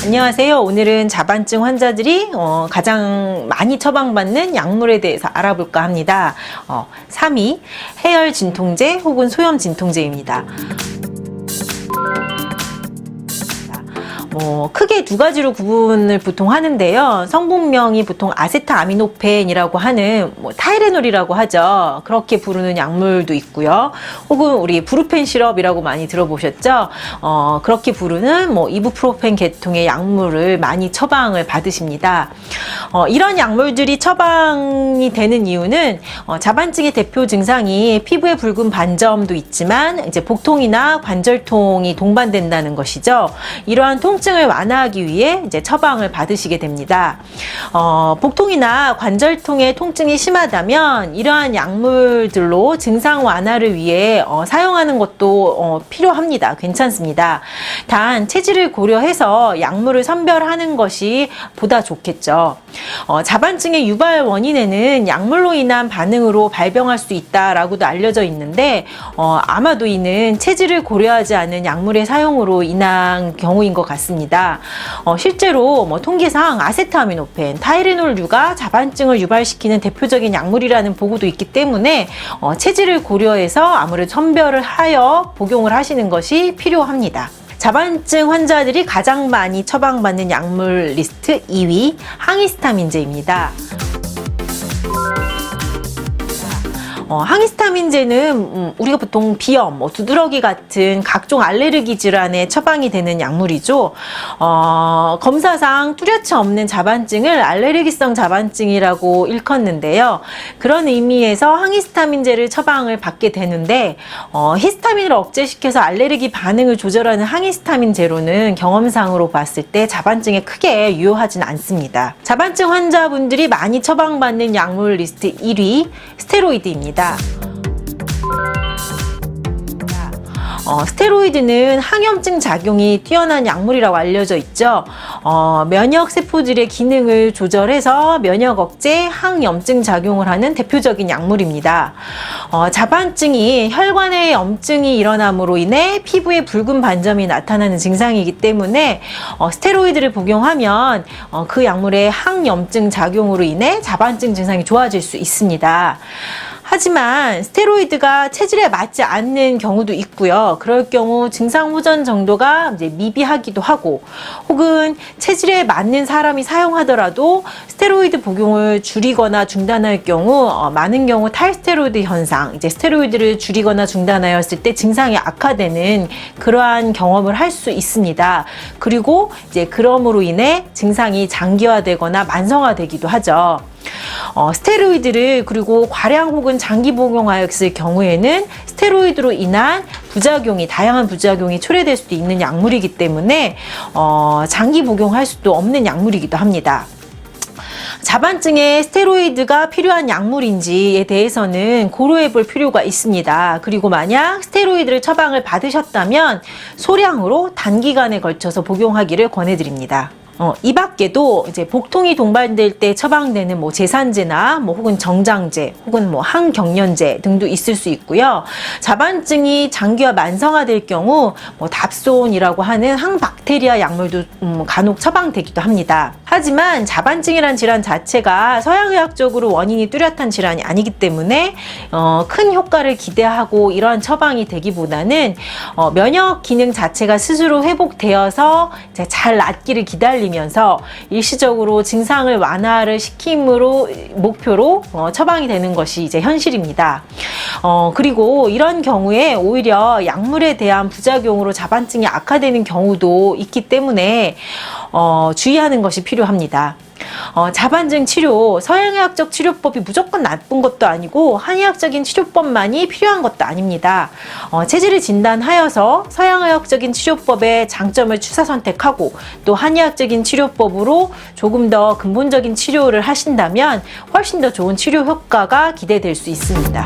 안녕하세요. 오늘은 자반증 환자들이 가장 많이 처방받는 약물에 대해서 알아볼까 합니다. 3위 해열 진통제 혹은 소염 진통제입니다. 크게 두 가지로 구분을 보통 하는데요. 성분명이 보통 아세트아미노펜이라고 하는 타이레놀이라고 하죠. 그렇게 부르는 약물도 있고요. 혹은 우리 브루펜 시럽이라고 많이 들어보셨죠? 그렇게 부르는 이부프로펜 계통의 약물을 많이 처방을 받으십니다. 이런 약물들이 처방이 되는 이유는 자반증의 대표 증상이 피부에 붉은 반점도 있지만 이제 복통이나 관절통이 동반된다는 것이죠. 이러한 통증을 완화하기 위해 이제 처방을 받으시게 됩니다. 복통이나 관절통의 통증이 심하다면 이러한 약물들로 증상 완화를 위해 사용하는 것도 필요합니다. 괜찮습니다. 단 체질을 고려해서 약물을 선별하는 것이 보다 좋겠죠. 자반증의 유발 원인에는 약물로 인한 반응으로 발병할 수 있다라고도 알려져 있는데 아마도 이는 체질을 고려하지 않은 약물의 사용으로 인한 경우인 것 같습니다. 실제로 통계상 아세트아미노펜, 타이레놀류가 자반증을 유발시키는 대표적인 약물이라는 보고도 있기 때문에 체질을 고려해서 아무래도 선별을 하여 복용을 하시는 것이 필요합니다. 자반증 환자들이 가장 많이 처방받는 약물 리스트 2위 항히스타민제입니다. 항히스타민제는 우리가 보통 비염, 두드러기 같은 각종 알레르기 질환에 처방이 되는 약물이죠. 검사상 뚜렷이 없는 자반증을 알레르기성 자반증이라고 일컫는데요. 그런 의미에서 항히스타민제를 처방을 받게 되는데 히스타민을 억제시켜서 알레르기 반응을 조절하는 항히스타민제로는 경험상으로 봤을 때 자반증에 크게 유효하진 않습니다. 자반증 환자분들이 많이 처방받는 약물 리스트 1위 스테로이드입니다. 스테로이드는 항염증 작용이 뛰어난 약물이라고 알려져 있죠. 면역 세포들의 기능을 조절해서 면역 억제, 항염증 작용을 하는 대표적인 약물입니다. 자반증이 혈관에 염증이 일어남으로 인해 피부에 붉은 반점이 나타나는 증상이기 때문에 스테로이드를 복용하면 그 약물의 항염증 작용으로 인해 자반증 증상이 좋아질 수 있습니다. 하지만 스테로이드가 체질에 맞지 않는 경우도 있고요. 그럴 경우 증상 호전 정도가 이제 미비하기도 하고, 혹은 체질에 맞는 사람이 사용하더라도 스테로이드 복용을 줄이거나 중단할 경우 많은 경우 탈스테로이드 현상, 이제 스테로이드를 줄이거나 중단하였을 때 증상이 악화되는 그러한 경험을 할 수 있습니다. 그리고 이제 그럼으로 인해 증상이 장기화되거나 만성화되기도 하죠. 스테로이드를 그리고 과량 혹은 장기 복용하였을 경우에는 스테로이드로 인한 부작용이, 다양한 부작용이 초래될 수도 있는 약물이기 때문에 장기 복용할 수도 없는 약물이기도 합니다. 자반증에 스테로이드가 필요한 약물인지에 대해서는 고려해 볼 필요가 있습니다. 그리고 만약 스테로이드를 처방을 받으셨다면 소량으로 단기간에 걸쳐서 복용하기를 권해드립니다. 이 밖에도 이제 복통이 동반될 때 처방되는 제산제나 혹은 정장제 혹은 항경련제 등도 있을 수 있고요. 자반증이 장기화 만성화될 경우 답손이라고 하는 항박테리아 약물도 간혹 처방되기도 합니다. 하지만 자반증이란 질환 자체가 서양의학적으로 원인이 뚜렷한 질환이 아니기 때문에 큰 효과를 기대하고 이러한 처방이 되기보다는 면역 기능 자체가 스스로 회복되어서 이제 잘 낫기를 기다리면서 일시적으로 증상을 완화를 시킴으로 목표로 처방이 되는 것이 이제 현실입니다. 그리고 이런 경우에 오히려 약물에 대한 부작용으로 자반증이 악화되는 경우도 있기 때문에 주의하는 것이 필요합니다. 자반증 치료, 서양의학적 치료법이 무조건 나쁜 것도 아니고 한의학적인 치료법만이 필요한 것도 아닙니다. 체질을 진단하여서 서양의학적인 치료법의 장점을 취사 선택하고 또 한의학적인 치료법으로 조금 더 근본적인 치료를 하신다면 훨씬 더 좋은 치료 효과가 기대될 수 있습니다.